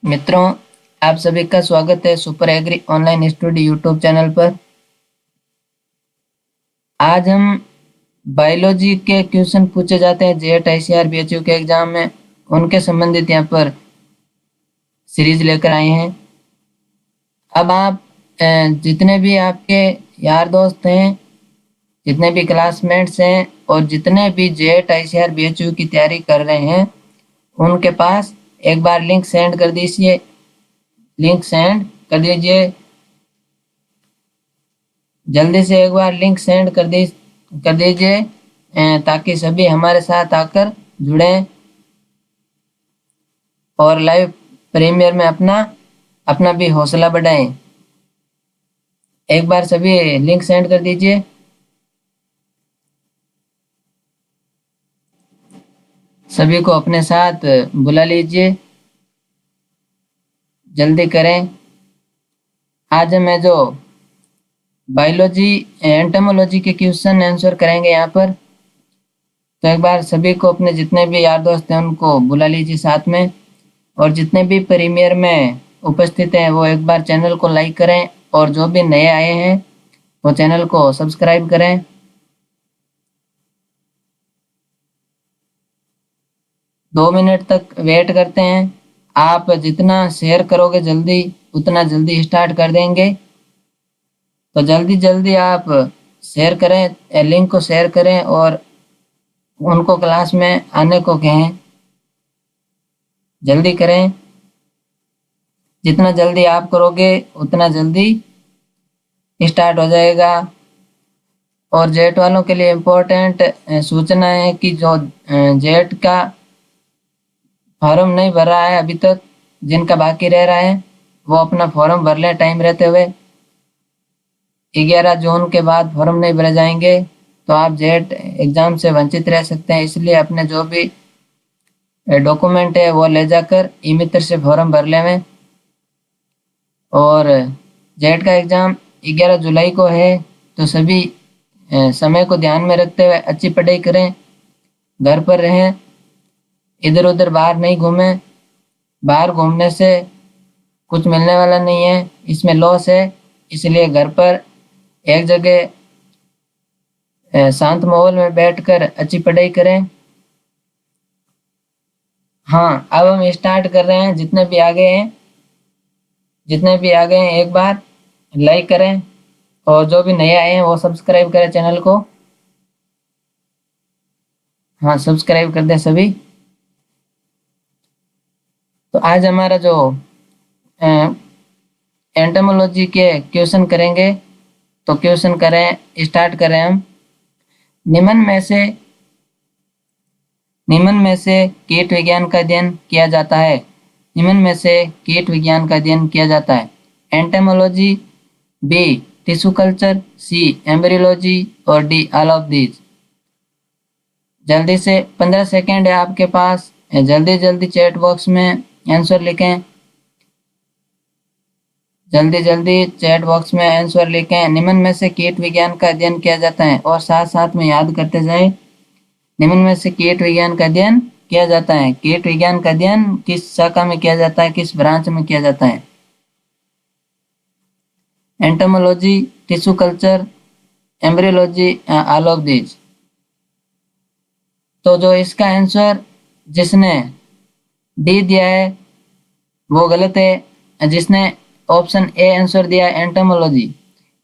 मित्रों, आप सभी का स्वागत है super agri online study YouTube channel पर। आज हम बायोलॉजी के क्वेश्चन पूछे जाते हैं जेएट आईसीआर बीएचयू के एग्जाम में, उनके संबंधित यहाँ पर सीरीज लेकर आए हैं। अब आप जितने भी आपके यार दोस्त हैं, जितने भी क्लासमेट्स हैं और जितने भी जेएट आईसीआर बीएचयू की तैयारी कर रहे हैं, उनके पास एक बार लिंक सेंड कर दीजिए। जल्दी से एक बार लिंक सेंड कर दीजिए ताकि सभी हमारे साथ आकर जुड़ें और लाइव प्रीमियर में अपना अपना भी हौसला बढ़ाएं। एक बार सभी लिंक सेंड कर दीजिए। सभी को अपने साथ बुला लीजिए, जल्दी करें। आज मैं जो बायोलॉजी एंटोमोलॉजी के क्वेश्चन आंसर करेंगे यहाँ पर, तो एक बार सभी को अपने जितने भी यार दोस्त हैं उनको बुला लीजिए साथ में, और जितने भी प्रीमियर में उपस्थित हैं वो एक बार चैनल को लाइक करें, और जो भी नए आए हैं वो चैनल को सब्सक्राइब करें। दो मिनट तक वेट करते हैं। आप जितना शेयर करोगे जल्दी, उतना जल्दी स्टार्ट कर देंगे। तो जल्दी जल्दी आप शेयर करें, लिंक को शेयर करें और उनको क्लास में आने को कहें। जल्दी करें, जितना जल्दी आप करोगे उतना जल्दी स्टार्ट हो जाएगा। और जेट वालों के लिए इम्पोर्टेंट सूचना है कि जो जेट का फॉर्म नहीं भर रहा है अभी तक, जिनका बाकी रह रहा है, वो अपना फॉर्म भर लें टाइम रहते हुए। 11 जून के बाद फॉर्म नहीं भरे जाएंगे तो आप जेट एग्जाम से वंचित रह सकते हैं। इसलिए अपने जो भी डॉक्यूमेंट है वो ले जाकर ई मित्र से फॉर्म भर लें। और जेट का एग्ज़ाम 11 जुलाई को है, तो सभी समय को ध्यान में रखते हुए अच्छी पढ़ाई करें, घर पर रहें, इधर उधर बाहर नहीं घूमें। बाहर घूमने से कुछ मिलने वाला नहीं है, इसमें लॉस है। इसलिए घर पर एक जगह शांत माहौल में बैठकर अच्छी पढ़ाई करें। हाँ, अब हम स्टार्ट कर रहे हैं। जितने भी आ गए हैं एक बार लाइक करें, और जो भी नए आए हैं वो सब्सक्राइब करें चैनल को। हाँ, सब्सक्राइब कर दें सभी। तो आज हमारा जो एंटोमोलॉजी के क्वेश्चन करेंगे, तो क्वेश्चन स्टार्ट करें हम। निम्न में से कीट विज्ञान का अध्ययन किया जाता है। निम्न में से कीट विज्ञान का अध्ययन किया जाता है। एंटोमोलॉजी, बी टिश्यू कल्चर, सी एम्ब्रियोलॉजी और डी ऑल ऑफ दीज। जल्दी से 15 सेकेंड है आपके पास, जल्दी जल्दी चैट बॉक्स में आंसर लिखें। जल्दी जल्दी चैट बॉक्स में आंसर लिखें। निम्न में से कीट विज्ञान का अध्ययन किया जाता है, और साथ साथ में याद करते जाएं। निम्न में से कीट विज्ञान का अध्ययन किया जाता है। कीट विज्ञान का अध्ययन किस शाखा में किया जाता है, किस ब्रांच में किया जाता है? Entomology, tissue culture, embryology, all of these. तो जो इसका आंसर जिसने डी दिया है वो गलत है। जिसने ऑप्शन ए आंसर दिया एंटोमोलॉजी,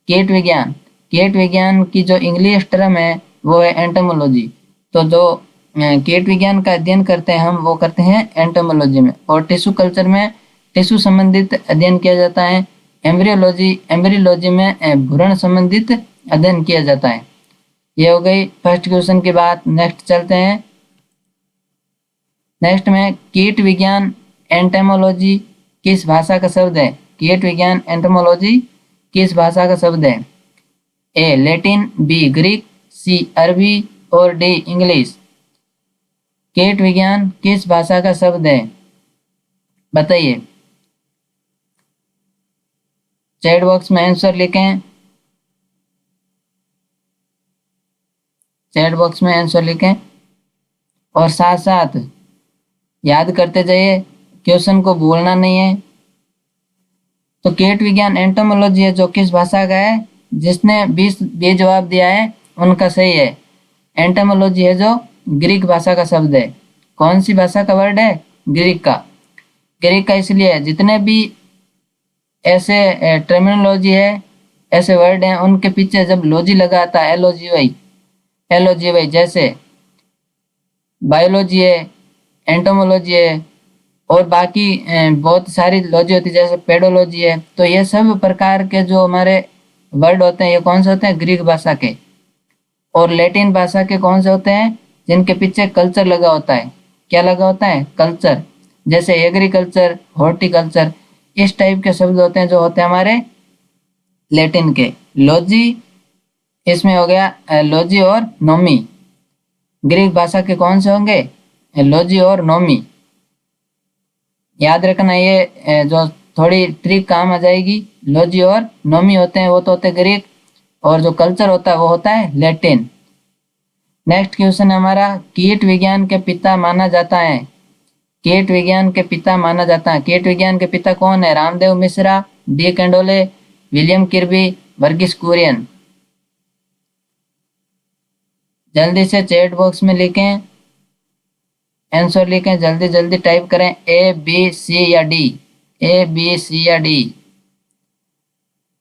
कीट विज्ञान, कीट विज्ञान की जो इंग्लिश टर्म है वो है एंटोमोलॉजी। तो जो कीट विज्ञान का अध्ययन करते हैं हम, वो करते हैं एंटोमोलॉजी में। और टिश्यू कल्चर में टिश्यू संबंधित अध्ययन किया जाता है। एम्ब्रियोलॉजी में भ्रूण संबंधित अध्ययन किया जाता है। ये हो गई फर्स्ट क्वेश्चन की बात। नेक्स्ट चलते हैं। नेक्स्ट में कीट विज्ञान एंटोमोलॉजी किस भाषा का शब्द है? कीट विज्ञान एंटोमोलॉजी किस भाषा का शब्द है? ए लैटिन, बी ग्रीक, सी अरबी और डी इंग्लिश। कीट विज्ञान किस भाषा का शब्द है? बताइए। चैट बॉक्स में आंसर लिखें। चैट बॉक्स में आंसर लिखें और साथ साथ याद करते जाइए क्वेश्चन को भूलना नहीं है। तो कीट विज्ञान एंटोमोलॉजी है जो किस भाषा का है, जिसने 20 बी जवाब दिया है उनका सही है। एंटोमोलॉजी है जो ग्रीक भाषा का शब्द है। कौन सी भाषा का वर्ड है? ग्रीक का। ग्रीक का इसलिए है, जितने भी ऐसे टर्मिनोलॉजी है, ऐसे वर्ड हैं, उनके पीछे जब लॉजी लगा आता है, एलओजीवाई, जैसे बायोलॉजी है, एंटोमोलॉजी है, और बाकी बहुत सारी लॉजी होती है जैसे पेडोलॉजी है। तो ये सब प्रकार के जो हमारे वर्ड होते हैं, ये कौन से होते हैं? ग्रीक भाषा के। और लैटिन भाषा के कौन से होते हैं? जिनके पीछे कल्चर लगा होता है। क्या लगा होता है? कल्चर। जैसे एग्रीकल्चर, हॉर्टिकल्चर, इस टाइप के शब्द होते हैं जो होते हैं हमारे लैटिन के। लॉजी इसमें हो गया लॉजी और नोमी। ग्रीक भाषा के कौन से होंगे? लॉजी और नोमी। याद रखना, ये जो थोड़ी ट्रिक काम आ जाएगी। लॉजी और नोमी होते हैं, वो तो होते हैं ग्रीक, और जो कल्चर होता है वो होता है लैटिन। नेक्स्ट क्वेश्चन है हमारा, कीट विज्ञान के पिता माना जाता है। कीट विज्ञान के पिता माना जाता है। कीट विज्ञान के पिता कौन है? Ramdev Mishra, de Candolle, William Kirby, Verghese Kurien. जल्दी से चैट बॉक्स में लिखें, आंसर लिखें, जल्दी जल्दी टाइप करें। ए बी सी या डी? ए बी सी या डी?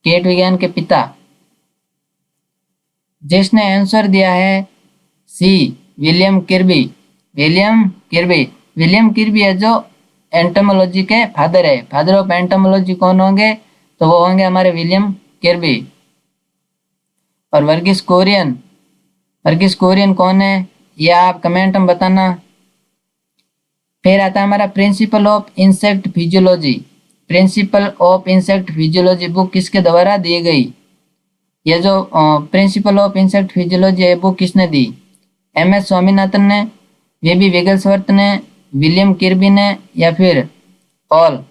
कीट विज्ञान के पिता, जिसने आंसर दिया है सी, विलियम किर्बी। विलियम किर्बी है जो एंटोमोलॉजी के फादर है। फादर ऑफ एंटोमोलॉजी कौन होंगे? तो वो होंगे हमारे विलियम किर्बी। और वर्गीस कुरियन कौन है? ये आप कमेंट में बताना। फिर आता है हमारा principal of insect physiology. Principal of insect physiology book किसके द्वारा दी गई? ये जो प्रिंसिपल ऑफ इंसेक्ट फिजियोलॉजी है, बुक किसने दी? एम.एस. स्वामीनाथन ने, वी.बी. विगल्सवर्थ ने, विलियम किर्बी ने, या फिर ऑल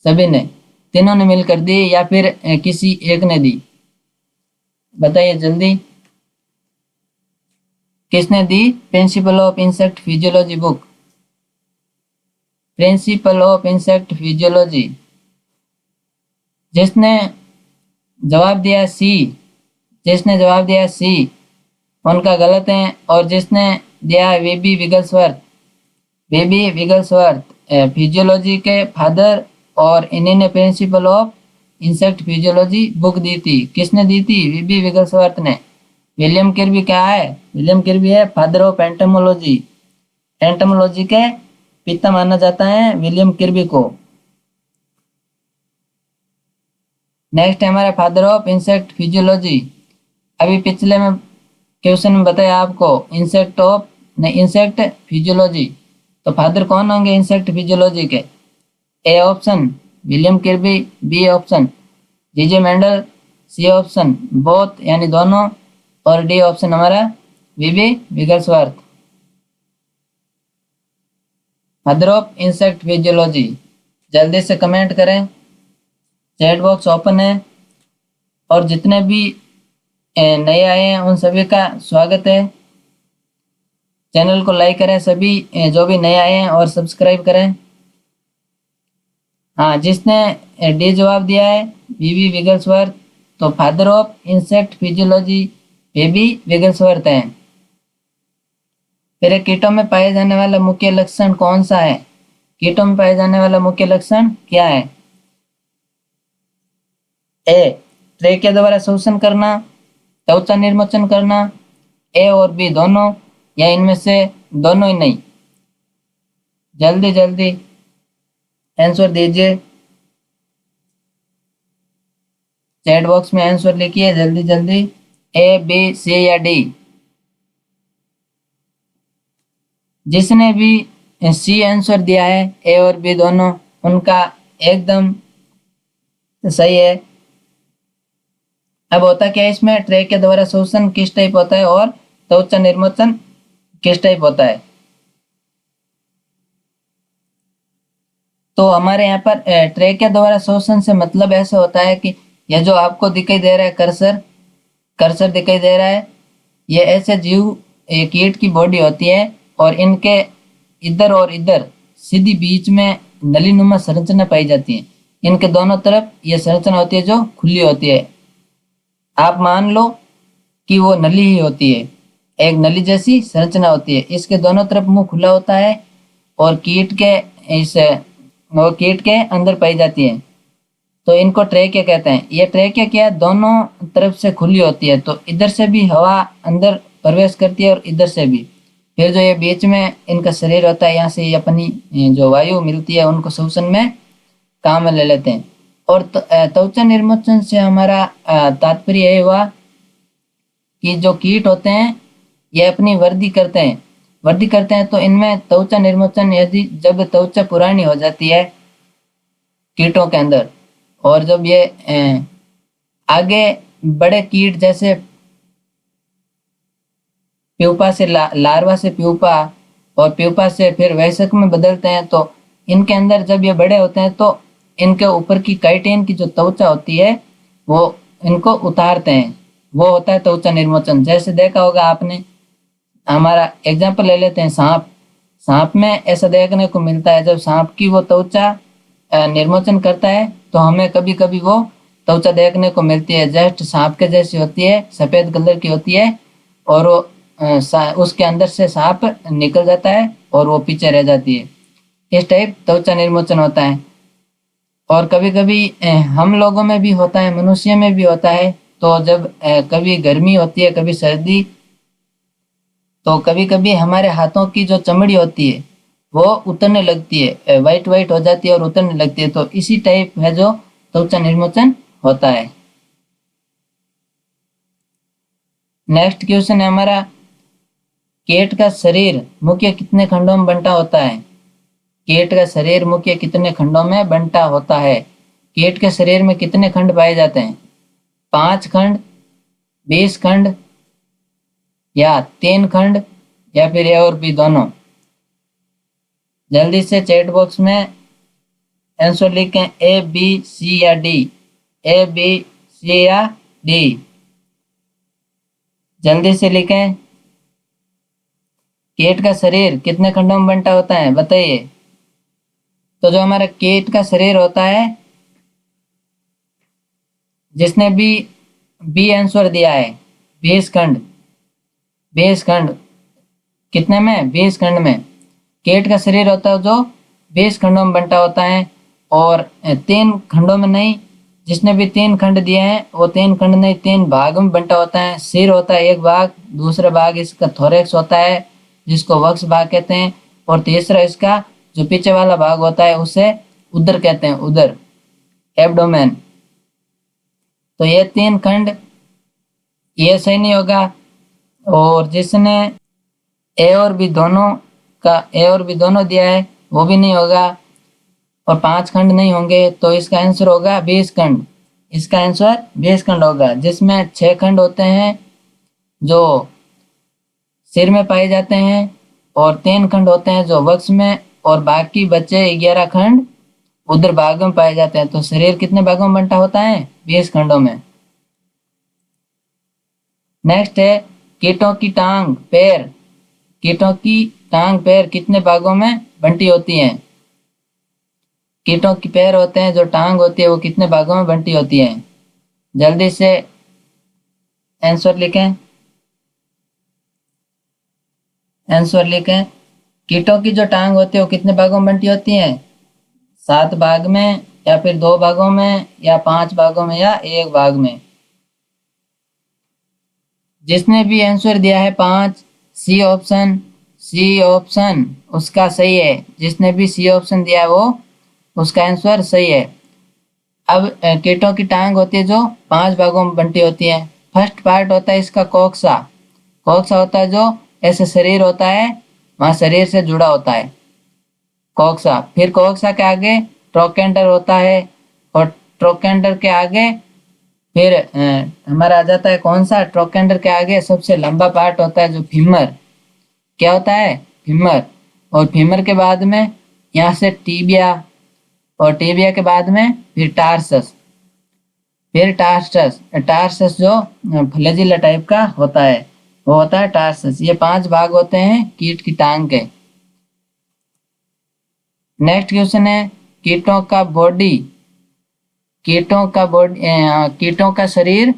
सभी ने? तीनों ने मिलकर दी या फिर किसी एक ने दी? बताइए जल्दी, किसने दी principle of insect physiology book? Principle of insect physiology, जिसने जवाब दिया सी, उनका गलत है। और जिसने दिया है वी.बी. विगल्सवर्थ फिजियोलॉजी के फादर, और इन्हीं ने principle of insect physiology book दी थी। किसने दी थी? वी.बी. विगल्सवर्थ ने। विलियम किर्बी क्या है? विलियम किर्बी है फादर ऑफ एंटोमोलॉजी। एंटोमोलॉजी के पिता माना जाता है विलियम किर्बी को। नेक्स्ट है हमारा फादर ऑफ इंसेक्ट फिजियोलॉजी। अभी पिछले में क्वेश्चन में बताया आपको इंसेक्ट फिजियोलॉजी, तो फादर कौन होंगे इंसेक्ट फिजियोलॉजी के? A option William Kirby, B option J Mendel, C option both यानी दोनों, और डी ऑप्शन हमारा V B. Wigglesworth. Father of insect physiology, जल्दी से कमेंट करें, चैट बॉक्स ओपन है। और जितने भी नए आए हैं उन सभी का स्वागत है। चैनल को लाइक करें सभी जो भी नए आए हैं, और सब्सक्राइब करें। हाँ, जिसने डी जवाब दिया है वी.बी. विगल्सवर्थ, तो father of insect physiology V B. Wigglesworth हैं। फिर कीटों में पाए जाने वाला मुख्य लक्षण कौन सा है? कीटों में पाए जाने वाला मुख्य लक्षण क्या है? ए, ट्रेकिया द्वारा शोषण करना, त्वचा निर्मोचन करना, ए और बी दोनों, या इनमें से दोनों ही नहीं? जल्दी जल्दी आंसर दीजिए, चैट बॉक्स में आंसर लिखिए जल्दी जल्दी। ए, बी, सी या डी? जिसने भी सी आंसर दिया है, ए और बी दोनों, उनका एकदम सही है। अब होता क्या है इसमें, ट्रैक के द्वारा शोषण किस टाइप होता है और त्वचा निर्मोचन किस टाइप होता है? तो हमारे यहाँ पर ट्रैक के द्वारा शोषण से मतलब ऐसा होता है कि यह जो आपको दिखाई दे रहा है कर्सर दिखाई दे रहा है, ये ऐसे जीव कीट की बॉडी होती है, और इनके इधर और इधर सीधी बीच में नलीनुमा संरचना पाई जाती है। इनके दोनों तरफ ये संरचना होती है जो खुली होती है। आप मान लो कि वो नली ही होती है, एक नली जैसी संरचना होती है। इसके दोनों तरफ मुंह खुला होता है और कीट के इस वो कीट के अंदर पाई जाती है। तो इनको ट्रेकिया कहते हैं। ये ट्रेकिया क्या है, दोनों तरफ से खुली होती है, तो इधर से भी हवा अंदर प्रवेश करती है और इधर से भी। फिर जो ये बीच में इनका शरीर होता है, यहाँ से ये अपनी जो वायु मिलती है उनको शोषण में काम में ले लेते हैं। और त्वचा निर्मोचन से हमारा तात्पर्य यह हुआ कि जो कीट होते हैं ये अपनी वृद्धि करते हैं। वृद्धि करते हैं तो इनमें त्वचा निर्मोचन, यदि जब त्वचा पुरानी हो जाती है कीटों के अंदर, और जब ये आगे बड़े कीट जैसे प्यूपा से लार्वा से प्यूपा और प्यूपा से फिर वयस्क में बदलते हैं, तो इनके अंदर जब ये बड़े होते हैं तो इनके ऊपर की काइटिन की जो त्वचा होती है वो इनको उतारते हैं। वो होता है त्वचा निर्मोचन। जैसे देखा होगा आपने, हमारा एग्जाम्पल ले लेते हैं सांप। सांप में ऐसा देखने को मिलता है, जब सांप की वो त्वचा निर्मोचन करता है तो हमें कभी कभी वो त्वचा देखने को मिलती है, जस्ट सांप के जैसी होती है, सफेद कलर की होती है, और वो उसके अंदर से सांप निकल जाता है और वो पीछे रह जाती है। इस टाइप त्वचा निर्मोचन होता है। और कभी कभी हम लोगों में भी होता है, मनुष्य में भी होता है। तो जब कभी गर्मी होती है, कभी सर्दी, तो कभी कभी हमारे हाथों की जो चमड़ी होती है वो उतरने लगती है, वाइट वाइट हो जाती है और उतरने लगती है। तो इसी टाइप है जो त्वचा निर्मोचन होता है। नेक्स्ट क्वेश्चन है हमारा, कीट का शरीर मुख्य कितने खंडों में बंटा होता है? कीट का शरीर मुख्य कितने खंडों में बंटा होता है? कीट के शरीर में कितने खंड पाए जाते हैं? 5 खंड, 20 खंड, या 3 खंड, या फिर ए और बी दोनों? जल्दी से चैट बॉक्स में आंसर लिखें, ए बी सी या डी। ए बी सी या डी, जल्दी से लिखें। कीट का शरीर कितने खंडों में बंटा होता है, बताइए। तो जो हमारा कीट का शरीर होता है, जिसने भी बी आंसर दिया है, 20 खंड। 20 खंड कितने में? 20 खंड में कीट का शरीर होता है जो 20 खंडों में बंटा होता है। और 3 खंडों में नहीं, जिसने भी 3 खंड दिए हैं वो 3 खंड नहीं, 3 भाग में बंटा होता है। सिर होता है एक भाग, दूसरा भाग इसका थोरेक्स होता है जिसको वक्ष भाग कहते हैं, और तीसरा इसका जो पीछे वाला भाग होता है उसे उदर कहते हैं, उदर, एब्डोमेन। तो ये 3 खंड, ये सही नहीं होगा। और जिसने ए और बी दोनों दिया है वो भी नहीं होगा। और 5 खंड नहीं होंगे, तो इसका आंसर होगा 20 खंड। इसका आंसर 20 खंड होगा, जिसमें 6 खंड होते हैं जो सिर में पाए जाते हैं, और 3 खंड होते हैं जो वक्ष में, और बाकी बचे 11 खंड उधर भागों में पाए जाते हैं। तो शरीर कितने भागों में बंटा होता है? 20 खंडों में। नेक्स्ट है, कीटों की टांग पैर। कीटों की टांग पैर कितने भागों में बंटी होती हैं? कीटों की पैर होते हैं, जो टांग होती है वो कितने भागों में बंटी होती है? जल्दी से आंसर लिखें। आंसर लिखें। कीटों की जो टांग होती है वो कितने भागों में बंटी होती है? 7 भाग में, या फिर 2 भागों में, या 5 भागों में, या 1 भाग में? जिसने भी आंसर दिया है 5, सी ऑप्शन उसका सही है। जिसने भी सी ऑप्शन दिया है वो उसका आंसर सही है। अब कीटों की टांग होती है जो 5 भागों में बंटी होती है। फर्स्ट पार्ट होता है इसका कोक्सा। कोक्सा होता है जो ऐसे शरीर होता है, वहां शरीर से जुड़ा होता है, कोक्सा। फिर कोक्सा के आगे ट्रोकेंडर होता है, और ट्रोकेंडर के आगे फिर हमारा आ जाता है कौन सा? ट्रोकेंडर के आगे सबसे लंबा पार्ट होता है जो फीमर। क्या होता है? फीमर। और फीमर के बाद में यहाँ से टीबिया, और टीबिया के बाद में फिर टार्सस, फिर टार्सस जो फ्लैजिला टाइप का होता है वो होता है टार्सस। ये 5 भाग होते हैं कीट की टांग के। नेक्स्ट क्वेश्चन है कीटों का शरीर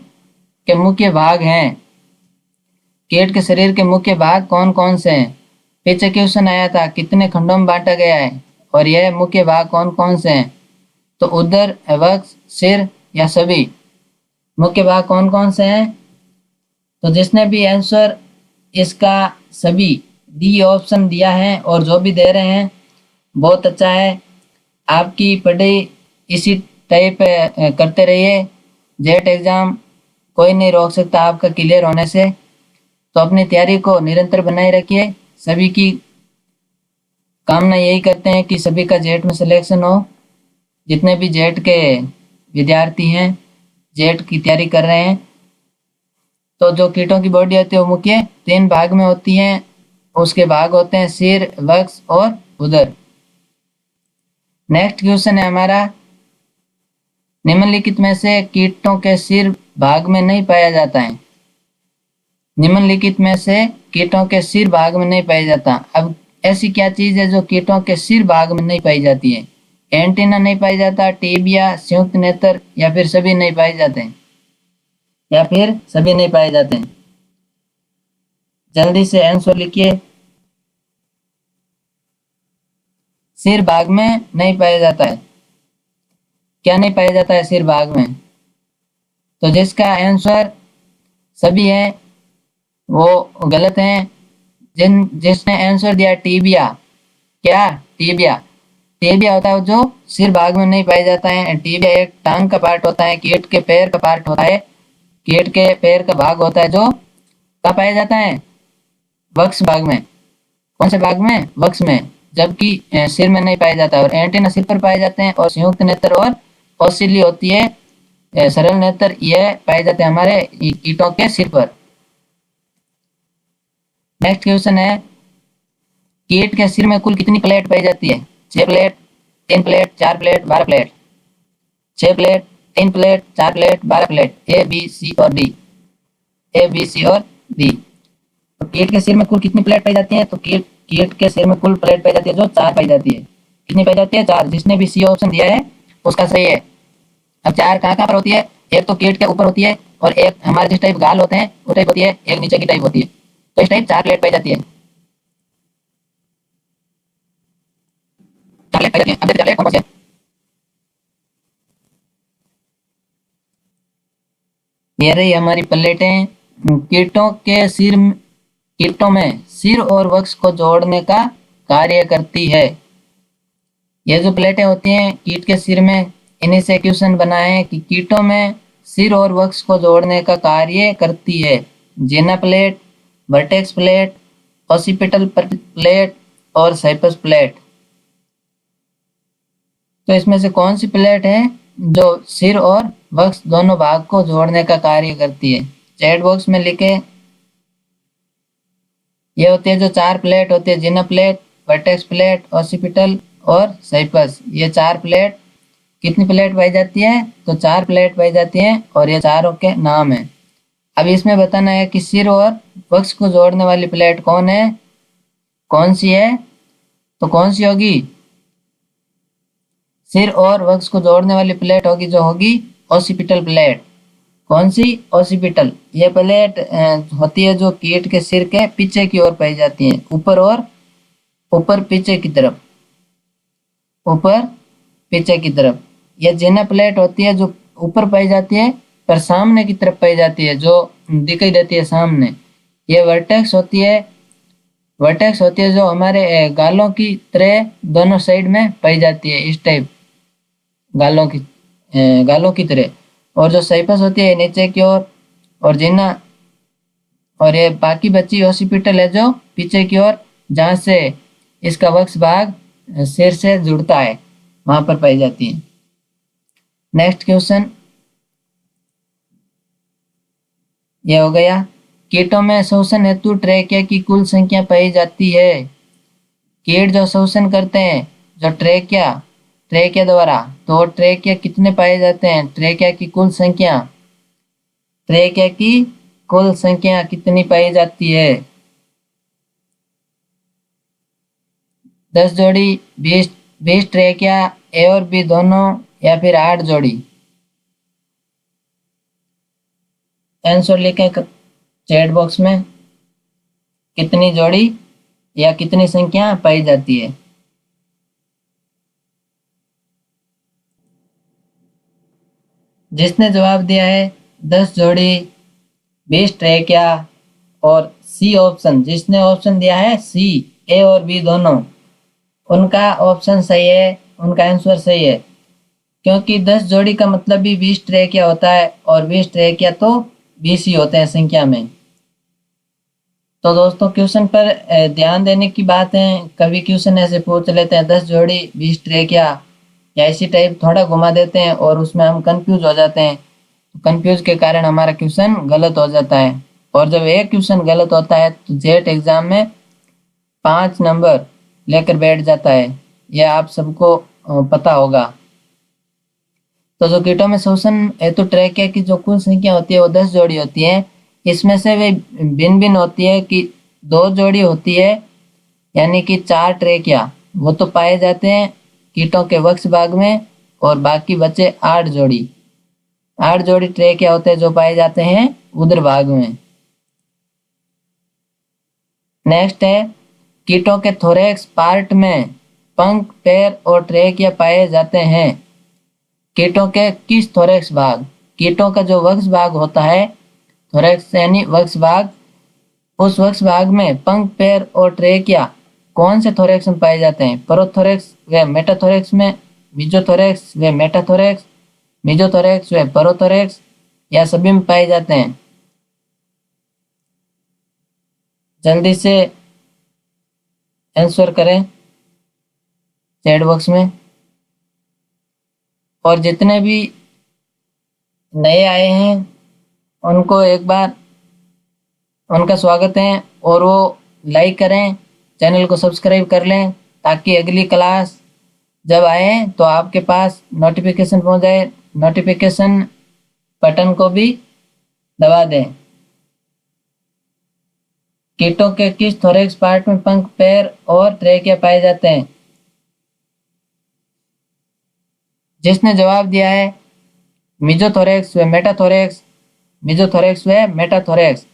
के मुख्य भाग हैं। कीट के शरीर के मुख्य भाग कौन कौन से हैं? पीछे क्वेश्चन आया था कितने खंडों में बांटा गया है और यह मुख्य भाग कौन कौन से हैं। तो उदर, वक्ष, सिर या सभी। मुख्य भाग कौन कौन से हैं? तो जिसने भी आंसर इसका सभी डी ऑप्शन दिया है और जो भी दे रहे हैं बहुत अच्छा है। आपकी पढ़ाई इसी टाइप करते रहिए। जेट एग्जाम कोई नहीं रोक सकता आपका क्लियर होने से। तो अपनी तैयारी को निरंतर बनाए रखिए। सभी की कामना यही करते हैं कि सभी का जेट में सिलेक्शन हो। जितने भी जेट के विद्यार्थी हैं, जेट की तैयारी कर रहे हैं, तो जो कीटों की बॉडी होती है वो मुख्य 3 भाग में होती है। उसके भाग होते हैं सिर, वक्ष और उदर। नेक्स्ट क्वेश्चन है हमारा, निम्नलिखित में से कीटों के सिर भाग में नहीं पाया जाता है। निम्नलिखित में से कीटों के सिर भाग में नहीं पाया जाता। अब ऐसी क्या चीज है जो कीटों के सिर भाग में नहीं पाई जाती है? एंटीना नहीं पाई जाता, टीबिया, संयुक्त नेत्र, या फिर सभी नहीं पाए जाते हैं, या फिर सभी नहीं पाए जाते हैं। जल्दी से आंसर लिखिए। सिर भाग में नहीं पाया जाता है। क्या नहीं पाया जाता है सिर भाग में? तो जिसका आंसर सभी है वो गलत है। जिसने आंसर दिया टीबिया। क्या? टीबिया। टीबिया होता है जो सिर भाग में नहीं पाया जाता है। टीबिया एक टांग का पार्ट होता है, कीट के पैर का पार्ट होता है। कीट के पैर का भाग होता है जो कहाँ पाया जाता है? वक्ष भाग में। कौन से भाग में? वक्ष में। जबकि सिर में नहीं पाया जाता। और एंटीना सिर पर पाए जाते हैं, और संयुक्त नेत्र और ओसिली होती है सरल नेत्र, यह पाए जाते हैं हमारे कीटों के सिर पर। नेक्स्ट क्वेश्चन है, कीट के सिर में कुल कितनी प्लेट पाई जाती है? 6 plate, 3 plate, 4 plate, 12 plate. 6 plate, 3 plate, 4 plate, 12 plate. A, B, C और डी। ए, बी, सी और डी। तो कीट के सिर में कुल कितनी प्लेट पाई जाती है? तो कीट के सिर में कुल प्लेट पाई जाती है जो 4 पाई जाती है। कितनी पाई जाती है? 4। जिसने भी सी ऑप्शन दिया है उसका सही है। अब 4 कहाँ कहाँ पर होती है? एक तो कीट के ऊपर होती है, और एक हमारे जिस टाइप गाल होते हैं वो टाइप होती है, एक नीचे की टाइप होती है। तो इस टाइप 4 प्लेट पाई जाती है। 4 प्लेट पाई जाती है। अब देखते हैं कौन कौन से। ये रही हमारी प्लेटें। कीटों में सिर और वक्ष को जोड़ने का कार्य करती है। ये जो प्लेटें होती हैं कीट के सिर में, इन्हीं से क्वेश्चन बना है कि कीटों में सिर और वक्ष को जोड़ने का कार्य करती है। Gena plate, vertex plate, occipital plate और साइपस प्लेट। तो इसमें से कौन सी प्लेट है जो सिर और वक्ष दोनों भाग को जोड़ने का कार्य करती है? चैट बॉक्स में लिखे। ये होती है जो 4 प्लेट होती है, जिना प्लेट, वर्टेक्स प्लेट, ऑसिपिटल और साइपस। ये 4 प्लेट। कितनी प्लेट पाई जाती है? तो 4 प्लेट पाई जाती है, और ये चारों के नाम है। अब इसमें बताना है कि सिर और वक्ष को जोड़ने वाली प्लेट कौन है, कौन सी है? तो कौन सी होगी? सिर और वक्ष को जोड़ने वाली प्लेट होगी जो होगी ऑसिपिटल प्लेट। कौन सी? ऑसिपिटल। ये प्लेट होती है जो कीट के सिर के पीछे की ओर पाई जाती है, ऊपर पीछे की तरफ, ऊपर पीछे की तरफ। यह जेना प्लेट होती है जो ऊपर पाई जाती है पर सामने की तरफ पाई जाती है, जो दिखाई देती है सामने। ये वर्टेक्स होती है जो हमारे गालों की तरह दोनों साइड में पाई जाती है, इस टाइप गालों की तरह। और जो साइपस होती है नीचे की ओर, और जिना, और ये बाकी बची ऑसिपिटल है जो पीछे की ओर, जहाँ से इसका वक्ष भाग सिर से जुड़ता है, वहां पर पाई जाती है। नेक्स्ट क्वेश्चन ये हो गया, कीटों में श्वसन हेतु ट्रेकिया की कुल संख्या पाई जाती है। कीट जो श्वसन करते हैं जो ट्रेकिया द्वारा, तो ट्रेकिया कितने पाए जाते हैं? ट्रेकिया की कुल संख्या कितनी पाई जाती है? 10 जोड़ी, 20 20 ट्रैकिया ए और बी दोनों या फिर 8 जोड़ी? आंसर लिखें चैट बॉक्स में, कितनी जोड़ी या कितनी संख्या पाई जाती है। जिसने जवाब दिया है 10 जोड़ी, 20 ट्रैकिया और सी ऑप्शन, जिसने ऑप्शन दिया है सी, ए और बी दोनों, उनका ऑप्शन सही है, उनका आंसर सही है। क्योंकि 10 जोड़ी का मतलब भी 20 ट्रैकिया होता है और 20 ट्रैकिया तो 20 ही होते हैं संख्या में। तो दोस्तों क्वेश्चन पर ध्यान देने की बात है। कभी क्वेश्चन ऐसे पूछ लेते हैं 10 जोड़ी 20 ट्रैकिया या इसी टाइप थोड़ा घुमा देते हैं और उसमें हम कंफ्यूज हो जाते हैं। कंफ्यूज के कारण हमारा क्वेश्चन गलत हो जाता है। और जब एक क्वेश्चन गलत होता है तो जेट एग्जाम में 5 नंबर लेकर बैठ जाता है, यह आप सबको पता होगा। तो जो कीटों में शोषण हेतु ट्रैकिया की जो कुल संख्या होती है वो 10 जोड़ी होती है। इसमें से वे भिन्न भिन्न होती है कि 2 जोड़ी होती है, यानी कि 4 ट्रैकिया वो तो पाए जाते हैं कीटों के वक्ष भाग में, और बाकी बचे 8 जोड़ी, 8 जोड़ी ट्रैकिया होते हैं जो पाए जाते हैं उदर भाग में। नेक्स्ट है कीटों के थोरैक्स पार्ट में पंख, पैर और ट्रैकिया पाए जाते हैं। कीटों के किस थोरैक्स भाग, कीटों का जो वक्ष भाग होता है, थोरैक्स यानी वक्ष भाग, उस वक्ष भाग में पंख, पैर और ट्रैकिया कौन से थोरैक्स में पाए जाते हैं? प्रोथोरैक्स व मेटाथोरैक्स में, मीजोथोरैक्स व मेटाथोरैक्स, मीजोथोरैक्स व प्रोथोरैक्स, या सभी में पाए जाते हैं? जल्दी से आंसर करें चैट बॉक्स में। और जितने भी नए आए हैं उनको एक बार उनका स्वागत है, और वो लाइक करें, चैनल को सब्सक्राइब कर लें, ताकि अगली क्लास जब आए तो आपके पास नोटिफिकेशन पहुंच जाए। नोटिफिकेशन बटन को भी दबा दें। कीटों के किस थोरैक्स पार्ट में पंख, पैर और ट्रैकिया पाए जाते हैं? जिसने जवाब दिया है मीजोथोरैक्स व मेटाथोरैक्स, मीजोथोरैक्स व मेटाथोरैक्स,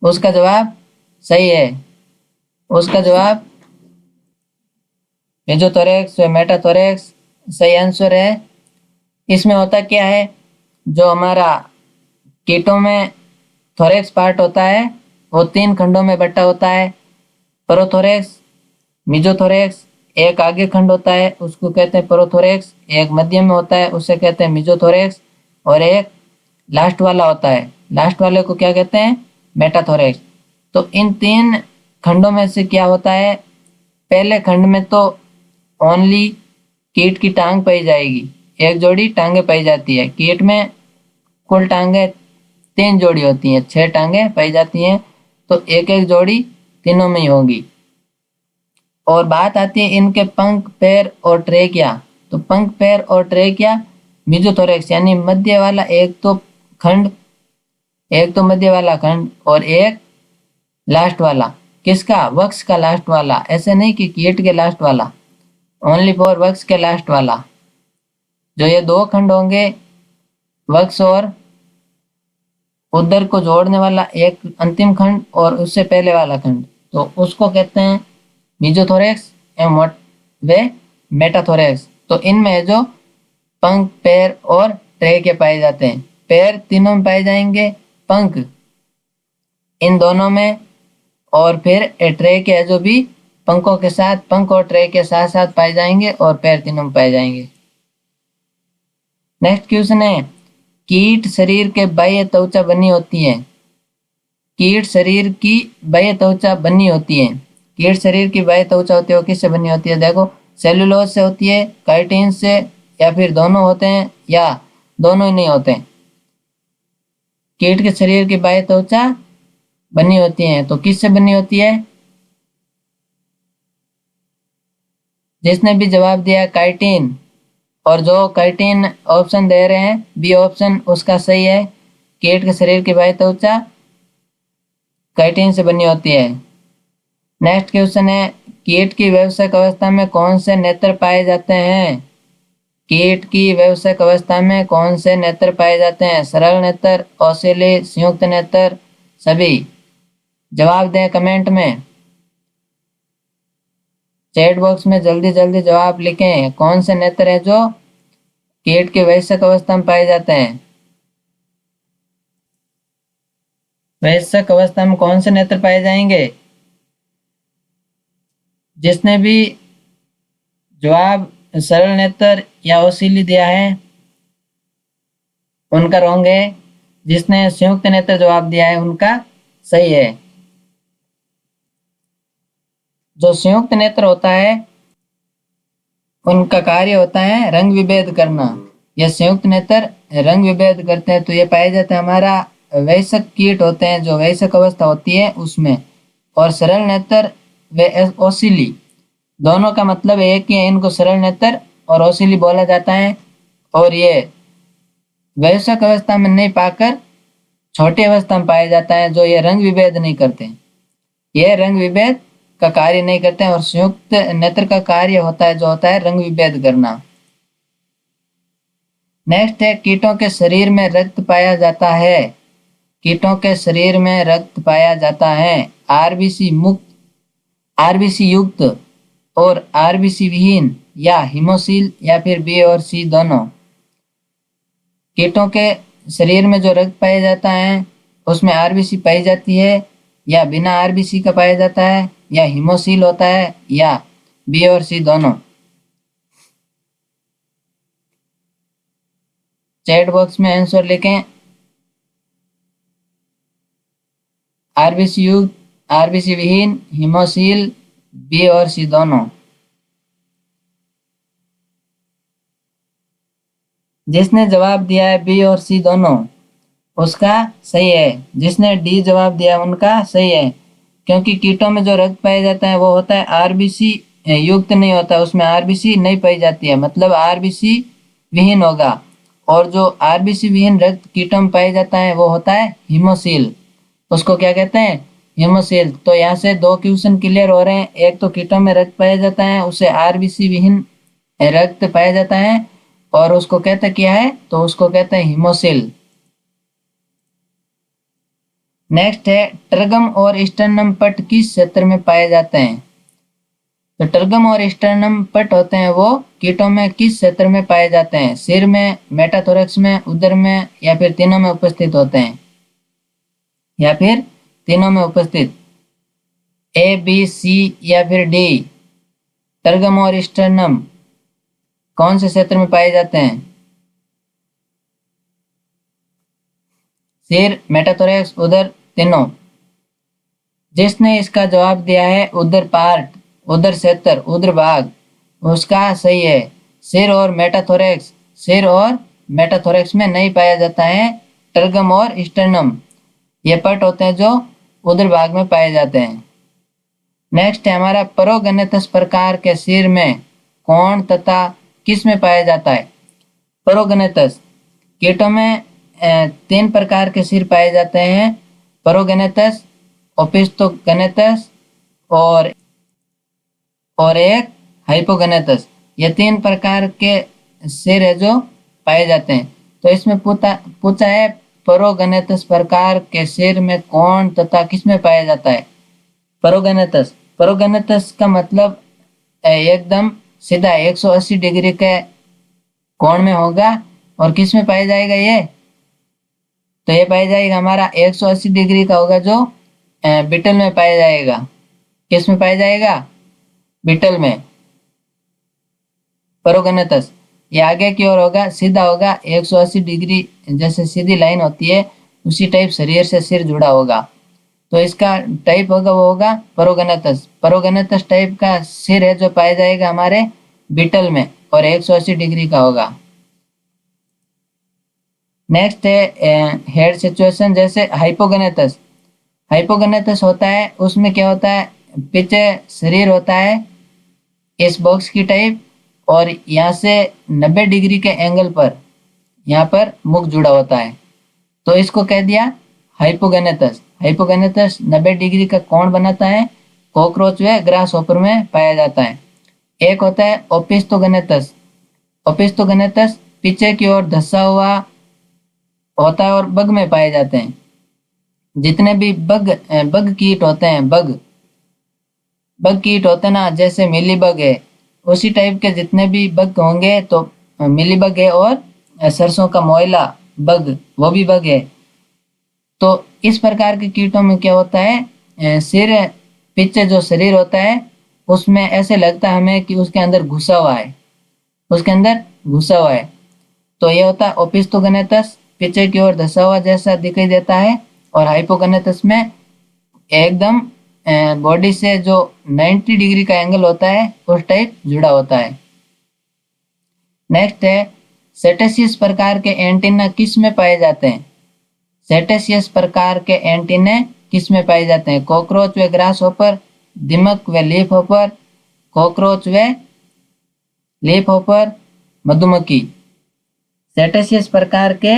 उसका जवाब सही है। उसका जवाब मीजोथोरैक्स व मेटाथोरैक्स सही आंसर है। इसमें होता क्या है, जो हमारा कीटों में थोरैक्स पार्ट होता है वो 3 खंडों में बटा होता है। प्रोथोरैक्स, मीजोथोरैक्स, एक आगे खंड होता है उसको कहते हैं प्रोथोरैक्स, एक मध्य में होता है उसे कहते हैं मीजोथोरैक्स, और एक लास्ट वाला होता है, लास्ट वाले को क्या कहते हैं? मेटाथोरैक्स। तो इन 3 खंडों में से क्या होता है, पहले खंड में तो ओनली कीट की टांग पाई जाएगी, एक जोड़ी टांगे पाई जाती है। कीट में कुल टांगे 3 जोड़ी होती हैं, 6 टांगे पाई जाती हैं, तो एक एक जोड़ी तीनों में ही होगी। और बात आती है इनके पंख, पैर और ट्रैकिया। तो पंख, पैर और ट्रैकिया मीजोथोरैक्स यानी मध्य वाला एक तो खंड, एक तो मध्य वाला खंड और एक लास्ट वाला, किसका? वक्ष का लास्ट वाला, ऐसे नहीं कि कीट के लास्ट वाला, ओनली फॉर वक्ष के लास्ट वाला। जो ये 2 खंड होंगे, वक्ष और उदर को जोड़ने वाला एक अंतिम खंड और उससे पहले वाला खंड, तो उसको कहते हैं मीजोथोरैक्स एवं वे मेटाथोरैक्स। तो इनमें है जो पंख, पैर और ट्रैकिया पाए जाते हैं। पैर तीनों में पाए जाएंगे, पंख इन दोनों में, और फिर ट्रैकिया है जो भी पंखों के साथ, पंख और ट्रैकिया साथ साथ पाए जाएंगे, और पैर तीनों में पाए जाएंगे। नेक्स्ट क्वेश्चन है कीट शरीर के बाह्य त्वचा बनी होती है। कीट शरीर की बाह्य त्वचा बनी होती है। कीट शरीर की बाह्य त्वचा होती है वो किससे बनी होती है? देखो, सेलुलोज से होती है, काइटिन से, या फिर दोनों होते हैं, या दोनों ही नहीं होते हैं। कीट के शरीर की बाह्य त्वचा बनी होती है तो किससे बनी होती है? जिसने भी जवाब दिया काइटिन, और जो काइटिन ऑप्शन दे रहे हैं बी ऑप्शन उसका सही है। कीट के शरीर की बाह्य त्वचा काइटिन से बनी होती है। नेक्स्ट क्वेश्चन है कीट की व्यावसायिक अवस्था में कौन से नेत्र पाए जाते हैं? कीट की व्यावसायिक अवस्था में कौन से नेत्र पाए जाते हैं? सरल नेत्र, ओसिली, संयुक्त नेत्र, सभी। जवाब दें कमेंट में, चैट बॉक्स में जल्दी जल्दी जवाब लिखें। कौन से नेत्र हैं जो कीट की व्यावसायिक अवस्था में पाए जाते हैं? व्यावसायिक अवस्था में कौन से नेत्र पाए जाएंगे? जिसने भी जवाब सरल नेत्र या ओसिली दिया है उनका रॉन्ग है। जिसने संयुक्त नेत्र जवाब दिया है उनका सही है। जो संयुक्त नेत्र होता है उनका कार्य होता है रंग विभेद करना। यह संयुक्त नेत्र रंग विभेद करते हैं, तो ये पाए जाते हैं हमारा वयस्क कीट होते हैं जो वयस्क अवस्था होती है उसमें। और सरल नेत्र व ओसिली दोनों का मतलब एक ही है, इनको सरल नेत्र और ओसिली बोला जाता है। और ये वयस्क अवस्था में नहीं पाकर छोटी अवस्था में पाया जाता है, जो ये रंग विभेद नहीं करते। ये रंग विभेद का कार्य नहीं करते हैं और संयुक्त नेत्र का कार्य होता है जो होता है रंग विभेद करना। नेक्स्ट है, कीटों के शरीर में रक्त पाया जाता है। कीटों के शरीर में रक्त पाया जाता है आरबीसी मुक्त, आरबीसी युक्त और आरबीसी विहीन, या हिमोसिल, या फिर बी और सी दोनों। कीटों के शरीर में जो रक्त पाया जाता है उसमें आरबीसी पाई जाती है, या बिना आरबीसी का पाया जाता है, या हिमोसिल होता है, या बी और सी दोनों। चैट बॉक्स में आंसर लिखें, आरबीसी युक्त, आरबीसी विहीन, हिमोसिल, बी और सी दोनों। जिसने जवाब दिया है बी और सी दोनों उसका सही है। जिसने डी जवाब दिया उनका सही है, क्योंकि कीटों में जो रक्त पाया जाता है वो होता है आरबीसी युक्त नहीं होता, उसमें आरबीसी नहीं पाई जाती है, मतलब आरबीसी विहीन होगा। और जो आरबीसी विहीन रक्त कीटों में पाया जाता है वो होता है हिमोसिल। उसको क्या कहते हैं? हिमोसिल। तो यहाँ से दो क्वेश्चन क्लियर हो रहे हैं। एक तो कीटों में रक्त पाया जाता है उसे आरबीसी विहीन रक्त पाया जाता है, और उसको कहते क्या है? तो उसको कहते हैं हिमोसिल। नेक्स्ट है, ट्रगम और स्टर्नम पट किस क्षेत्र में पाए जाते हैं? तो ट्रगम और स्टर्नम पट होते हैं वो कीटों में किस क्षेत्र में पाए जाते हैं? सिर में, मेटाथोरेक्स में, उदर में, या फिर तीनों में उपस्थित होते हैं? या फिर तीनों में उपस्थित? ए, बी, सी या फिर डी। ट्रगम और स्टर्नम कौन से क्षेत्र में पाए जाते हैं? सिर, मेटाथोरेक्स, उदर, तीनों। जिसने इसका जवाब दिया है उदर पार्ट, उदर क्षेत्र, उदर भाग, उसका सही है। सिर और मेटाथोरेक्स, सिर और मेटाथोरेक्स में नहीं पाया जाता है ट्रगम और स्टर्नम। ये पट होते हैं जो उदर भाग में पाए जाते हैं। नेक्स्ट है हमारा, परोगनेथस प्रकार के सिर में कौन तथा किस में पाया जाता है? परोगनेथस कीटों में तीन प्रकार के सिर पाए जाते हैं, परोगनेथस, ओपिस्थोगनेथस और एक हाइपोगनेथस। ये तीन प्रकार के सिर है जो पाए जाते हैं। तो इसमें पूछा है परोगनेथस प्रकार के सिर में कौन तथा किस में पाया जाता है? परोगनेथस, परोगनेथस का मतलब एकदम सीधा 180 डिग्री के कोण में होगा। और किस में पाया जाएगा ये? तो ये पाया जाएगा हमारा 180 डिग्री का होगा, जो बिटल में पाया जाएगा। किस में पाया जाएगा? बिटल में। परोगनेथस ये आगे की ओर होगा, सीधा होगा, 180 डिग्री जैसे सीधी लाइन होती है उसी टाइप शरीर से सिर जुड़ा होगा। तो इसका टाइप होगा वो होगा परोगनेथस। परोगनेथस टाइप का सिर है जो पाया जाएगा हमारे बिटल में और 180 डिग्री का होगा। नेक्स्ट है हेड सिचुएशन, जैसे हाइपोगनेथस। हाइपोगनेथस होता है उसमें क्या होता है? पीछे शरीर होता है इस बॉक्स की टाइप, और यहाँ से 90 डिग्री के एंगल पर यहाँ पर मुख जुड़ा होता है, तो इसको कह दिया हाइपोगनेथस। हाइपोगनेथस 90 डिग्री का कोण बनाता है, कॉकरोच व ग्रास हॉपर में पाया जाता है। एक होता है ओपिस्थोगनेतस। ओपिस्थोगनेतस पीछे की ओर धंसा हुआ होता है और बग में पाए जाते हैं। जितने भी बग कीट होते हैं, बग कीट होते हैं ना, जैसे मिली बग है, उसी टाइप के जितने भी बग होंगे तो मिली बग है, और सरसों का मोइला बग वो भी बग है। तो इस प्रकार के कीटों में क्या होता है, सिर पीछे जो शरीर होता है उसमें ऐसे लगता है हमें कि उसके अंदर घुसा हुआ है, उसके अंदर घुसा हुआ है। तो ये होता है ओपिस्थोगनेतस, पीछे की ओर धंसा हुआ जैसा दिखाई देता है। और हाइपोगनेतस में एकदम बॉडी से जो 90 डिग्री का एंगल होता है उस टाइप जुड़ा होता है। नेक्स्ट है सेटेसियस प्रकार के एंटीना किस में पाए जाते हैं। सेटेसियस प्रकार के एंटीने किस में पाए जाते हैं। कॉकरोच व ग्रास हॉपर, दीमक व लीफ हॉपर, कॉकरोच व लीफ हॉपर, मधुमक्खी। सेटेसियस प्रकार के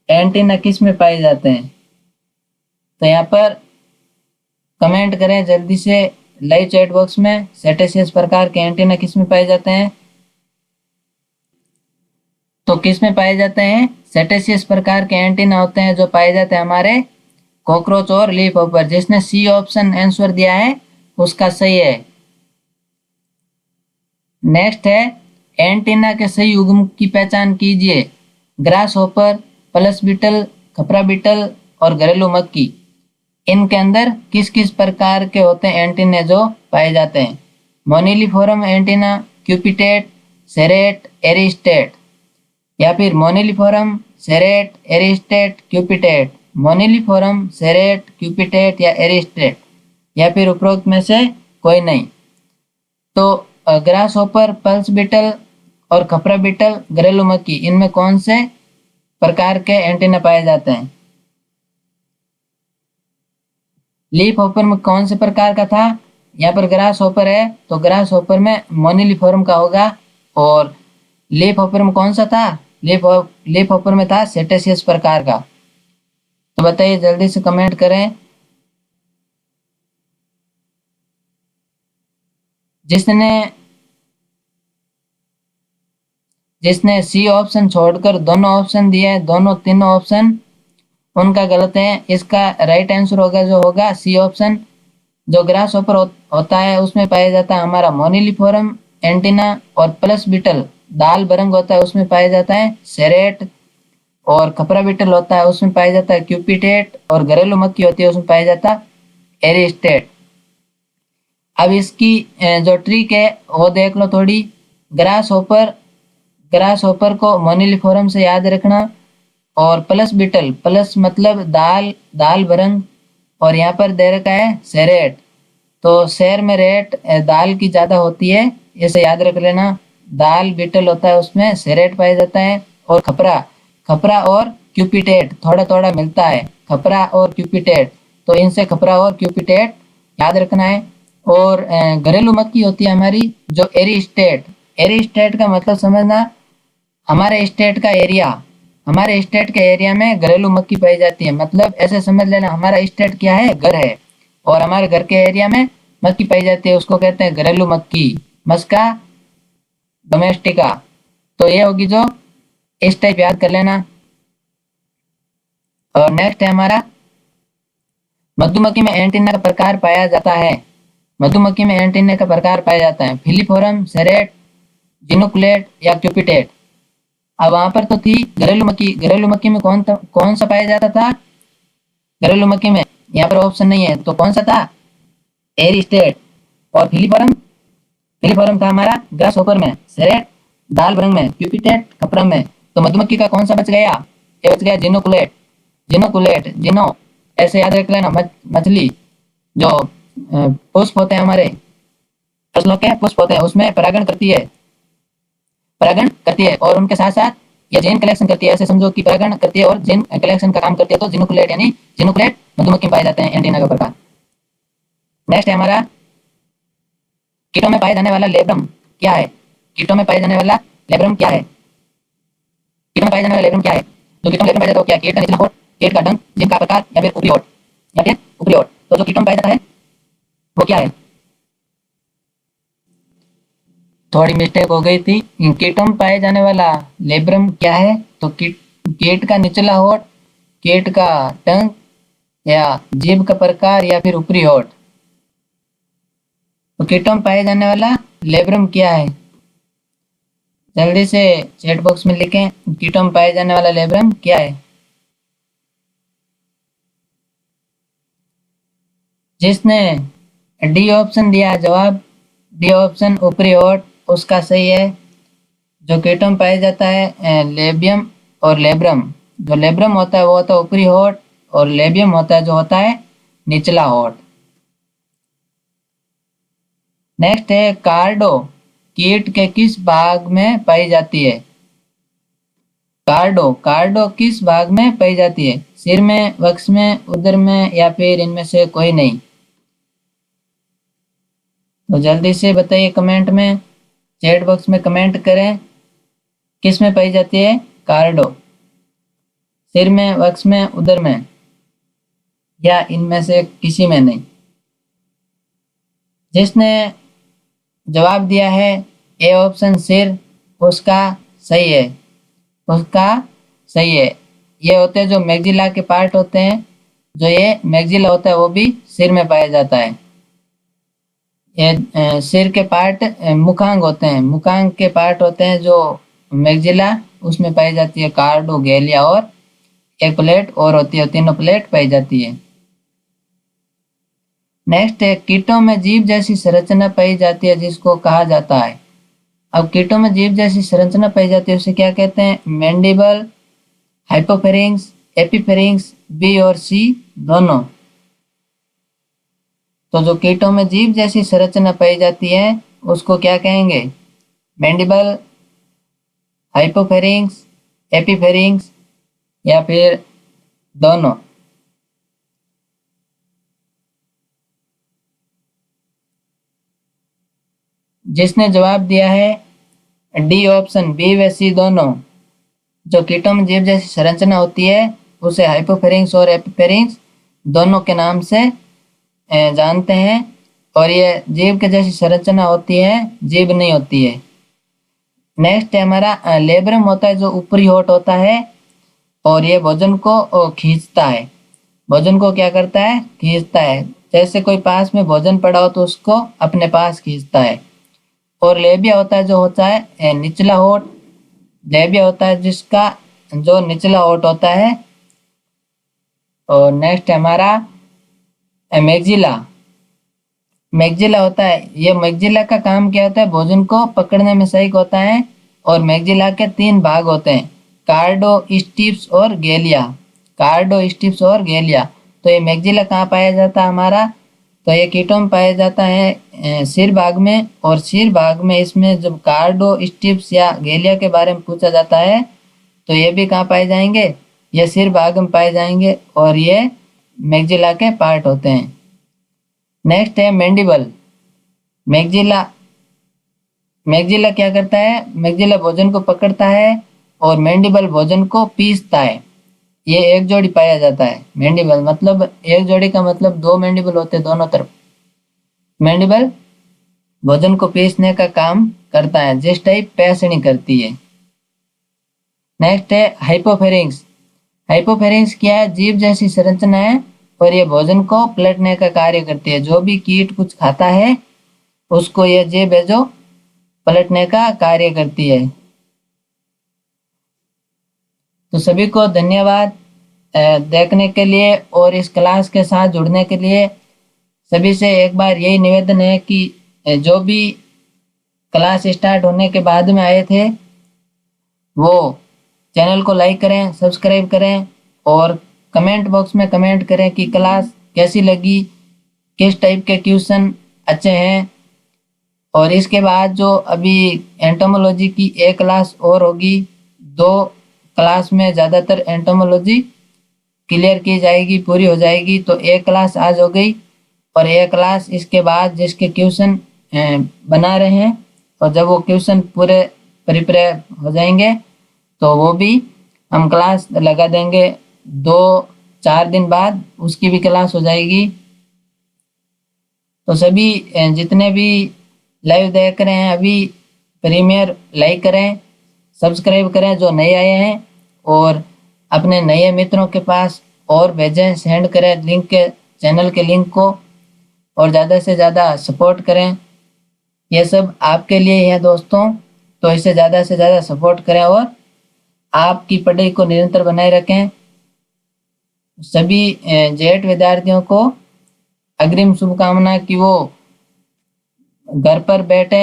एंटीना किस में पाए जाते हैं। तो यहाँ पर कमेंट करें जल्दी से लाइव चैट बॉक्स में, सेटेसियस प्रकार के एंटीना किस में पाए जाते हैं। तो किस में पाए जाते हैं, सेटेसियस प्रकार के एंटीना होते हैं जो पाए जाते हैं हमारे कॉकरोच और लीफ हॉपर। जिसने सी ऑप्शन आंसर दिया है उसका सही है। नेक्स्ट है एंटीना के सही युग्म की पहचान कीजिए। ग्रास हॉपर, प्लस बीटल, खपरा बीटल और घरेलू मक्खी, इनके अंदर किस किस प्रकार के होते हैं एंटीने जो पाए जाते हैं। मोनिलिफोरम एंटीना, क्यूपिटेट, सेरेट, एरिस्टेट, या फिर मोनिलिफोरम, सेरेट, एरिस्टेट, क्यूपिटेट। मोनिलिफोरम, सेरेट, क्यूपिटेट या एरिस्टेट, या फिर उपरोक्त में से कोई नहीं। तो ग्रास हॉपर, पल्स बीटल और खपरा बीटल, घरेलू मक्खी, इनमें कौन से प्रकार के एंटीना पाए जाते हैं। लीफ हॉपर में कौन से प्रकार का था, यहाँ पर ग्रास हॉपर है तो ग्रास हॉपर में मोनिलिफोरम का होगा। और लीफ हॉपर में कौन सा था, लीफ हॉपर में था सेटेसियस प्रकार का। तो बताइए जल्दी से कमेंट करें। जिसने जिसने सी ऑप्शन छोड़कर दोनों ऑप्शन दिए हैं, दोनों तीनों ऑप्शन उनका गलत है। इसका राइट आंसर होगा जो होगा सी ऑप्शन। जो ग्रास हॉपर होता है उसमें पाया जाता है हमारा मोनिलिफोरम एंटीना, और प्लस बीटल दाल बरंग होता है उसमें पाया जाता है सेरेट, और खपरा बीटल होता है उसमें पाया जाता है क्यूपिटेट, और घरेलू मक्खी होती है उसमें पाया जाता है एरिस्टेट। अब इसकी जो ट्रिक है वो देख लो थोड़ी। ग्रास हॉपर, ग्रास हॉपर को मोनिलिफोरम से याद रखना, और प्लस बीटल, प्लस मतलब दाल, दाल बरंग, और यहाँ पर दे रखा है सेरेट। तो शेर में रेट दाल की ज्यादा होती है, इसे याद रख लेना। दाल बीटल होता है उसमें सेरेट पाया जाता है। और खपरा, खपरा और क्यूपिटेट थोड़ा थोड़ा मिलता है, खपरा और क्यूपिटेट, तो इनसे खपरा और क्यूपिटेट याद रखना है। और घरेलू मक्खी होती है हमारी जो एरिस्टेट। एरिस्टेट का मतलब समझना, हमारे स्टेट का एरिया, हमारे स्टेट के एरिया में घरेलू मक्खी पाई जाती है। मतलब ऐसे समझ लेना हमारा स्टेट क्या है, घर है, और हमारे घर के एरिया में मक्खी पाई जाती है, उसको कहते हैं घरेलू मक्खी, मस्का डोमेस्टिका। तो ये होगी जो इस टाइप याद कर लेना। और नेक्स्ट है हमारा मधुमक्खी में एंटीना का प्रकार पाया जाता है। मधुमक्खी में एंटीना का प्रकार पाया जाता है फिलीफोरम, सेरेट, जिनुकुलेट या क्यूपिटेट। अब वहां पर तो थी घरेलू मक्खी, घरेलू मक्खी में कौन सा पाया जाता था। घरेलू मक्खी में यहाँ पर ऑप्शन नहीं है तो कौन सा था, एरिस्टेट। और फिलीफोरम, फिलीफोरम था हमारा ग्रास हॉपर में, सेरेट दाल बरंग में, क्यूपिटेट कपरम में। तो मधुमक्खी का कौन सा बच गया, ये बच गया जिनोकुलेट। जिनोकुलेट, जिनो ऐसे याद रख लेना। मछली जो पुष्प होते हैं हमारे, फसलों के पुष्प होते हैं उसमें परागण करती है, परागण करती है, और उनके साथ साथ ये जेन कलेक्शन करती है। ऐसे समझो कि परागण करती है और जेन कलेक्शन का काम करती है। तो जिनोकुलेट यानी जिनोकुलेट मधुमक्खी पाए जाते हैं एंटीना का प्रकार। नेक्स्ट है हमारा कीटों में पाए जाने वाला लेब्रम क्या है। कीटों में पाए जाने वाला लेब्रम क्या है, कीटों में पाए जाने वाला लेब्रम क्या है। जो कीटों में लेब्रम पाया जाता है क्या, कीट का निचला होठ, कीट का डंक, जिनका प्रकार, या फिर ऊपरी होठ, या फिर ऊपरी होठ। तो जो कीटों में पाया जाता है वो क्या है, थोड़ी मिस्टेक हो गई थी। कीटों में पाए जाने वाला लेब्रम क्या है? तो कीट का निचला होठ, कीट का टंक, या जीभ का प्रकार, या फिर ऊपरी होठ। तो कीटों में पाए जाने वाला लेब्रम क्या है? जल्दी से चैट बॉक्स में लिखें, कीटों में पाए जाने वाला लेब्रम क्या है? जिसने डी ऑप्शन दिया जवाब, डी ऑप्शन ऊपरी होठ, उसका सही है। जो कीटों में पाया जाता है लेबियम और लेब्रम। जो लेब्रम होता है वो होता है ऊपरी होठ, और लेबियम होता है जो होता है निचला होठ। नेक्स्ट है कार्डो, कीट के किस भाग में पाई जाती है? कार्डो, कार्डो किस भाग में पाई जाती है? सिर में, वक्ष में, उदर में, या फिर इनमें से कोई नहीं? तो जल्दी से बताइए कमेंट में, चैट बॉक्स में कमेंट करें, किस में पाई जाती है कार्डो? सिर में, वक्ष में, उदर में, या इनमें से किसी में नहीं? जिसने जवाब दिया है ए ऑप्शन सिर, उसका सही है, उसका सही है। ये होते हैं जो मैग्जिला के पार्ट होते हैं, जो ये मैग्जिला होता है वो भी सिर में पाया जाता है। ये सिर के पार्ट मुखांग होते हैं, मुखांग के पार्ट होते हैं जो मैग्जिला, उसमें पाई जाती है कार्डो, गैलिया, और एक प्लेट और होती है, तीनों प्लेट पाई जाती है। नेक्स्ट है कीटों में जीभ जैसी संरचना पाई जाती है जिसको कहा जाता है। अब कीटों में जीभ जैसी संरचना पाई जाती है उसे क्या कहते हैं? मैंडिबल, हाइपोफेरिंक्स, एपिफेरिंक्स, बी और सी दोनों। तो जो कीटों में जीभ जैसी संरचना पाई जाती है उसको क्या कहेंगे? मैंडिबल, हाइपोफेरिंक्स, एपिफेरिंक्स, या फिर दोनों? जिसने जवाब दिया है डी ऑप्शन, बी व सी दोनों, जो कीटों में जीभ जैसी संरचना होती है उसे हाइपोफेरिंक्स और एपिफेरिंक्स दोनों के नाम से जानते हैं। और ये जीभ के जैसी संरचना होती है, जीभ नहीं होती है। नेक्स्ट है हमारा लेब्रम होता है जो ऊपरी होठ होता है, और ये भोजन को खींचता है। भोजन को क्या करता है? खींचता है। जैसे कोई पास में भोजन पड़ा हो तो उसको अपने पास खींचता है। और लेबिया होता है जो होता है निचला होठ, लेबिया होता है जिसका जो निचला होठ होता है। और नेक्स्ट है हमारा मैग्जिला। मैग्जिला होता है, ये मैग्जिला का काम क्या होता है? भोजन को पकड़ने में सहायक होता है। और मैग्जिला के तीन भाग होते हैं, कार्डो, स्टिप्स और गैलिया। कार्डो, स्टिप्स और गैलिया। तो ये मैग्जिला कहाँ पाया जाता है हमारा? तो ये कीटों में पाया जाता है सिर भाग में। और सिर भाग में इसमें जब कार्डो, स्टिप्स या गैलिया के बारे में पूछा जाता है तो ये भी कहाँ पाए जाएंगे? ये सिर भाग में पाए जाएंगे, और ये मैग्जिला के पार्ट होते हैं। नेक्स्ट है मैंडिबल। मैग्जिला, मैग्जिला क्या करता है? मैग्जिला भोजन को पकड़ता है, और मैंडिबल भोजन को पीसता है। ये एक जोड़ी पाया जाता है। मैंडिबल मतलब एक जोड़ी का मतलब दो मैंडिबल होते हैं दोनों तरफ। मैंडिबल भोजन को पीसने का काम करता है, जिस टाइप पैसनी करती है। नेक्स्ट है हाइपोफेरिंक्स। हाइपोफेरिंक्स क्या है? जीभ जैसी संरचना है, और ये भोजन को पलटने का कार्य करती है। जो भी कीट कुछ खाता है उसको ये जीभ है जो पलटने का कार्य करती है। तो सभी को धन्यवाद देखने के लिए और इस क्लास के साथ जुड़ने के लिए। सभी से एक बार यही निवेदन है कि जो भी क्लास स्टार्ट होने के बाद में आए थे वो चैनल को लाइक करें, सब्सक्राइब करें, और कमेंट बॉक्स में कमेंट करें कि क्लास कैसी लगी, किस टाइप के क्वेश्चन अच्छे हैं। और इसके बाद जो अभी एंटोमोलॉजी की एक क्लास और होगी, दो क्लास में ज़्यादातर एंटोमोलॉजी क्लियर की जाएगी, पूरी हो जाएगी। तो एक क्लास आज हो गई, और एक क्लास इसके बाद जिसके क्वेश्चन बना रहे हैं, और जब वो क्वेश्चन पूरे प्रिपेयर हो जाएंगे तो वो भी हम क्लास लगा देंगे। 2-4 दिन बाद उसकी भी क्लास हो जाएगी। तो सभी जितने भी लाइव देख रहे हैं अभी, प्रीमियर लाइक करें, सब्सक्राइब करें जो नए आए हैं, और अपने नए मित्रों के पास और भेजें, सेंड करें लिंक के, चैनल के लिंक को, और ज़्यादा से ज़्यादा सपोर्ट करें। ये सब आपके लिए ही है दोस्तों, तो इसे ज़्यादा से ज़्यादा सपोर्ट करें और आपकी पढ़ाई को निरंतर बनाए रखें। सभी जेट विद्यार्थियों को अग्रिम शुभकामना कि वो घर पर बैठे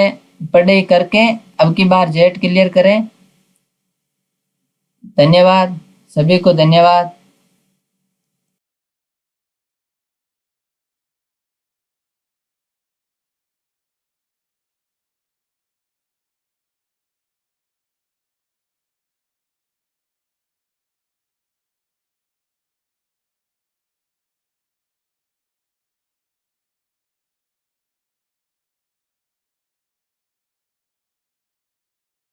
पढ़ाई करके अब की बार जेट क्लियर करें। धन्यवाद, सभी को धन्यवाद।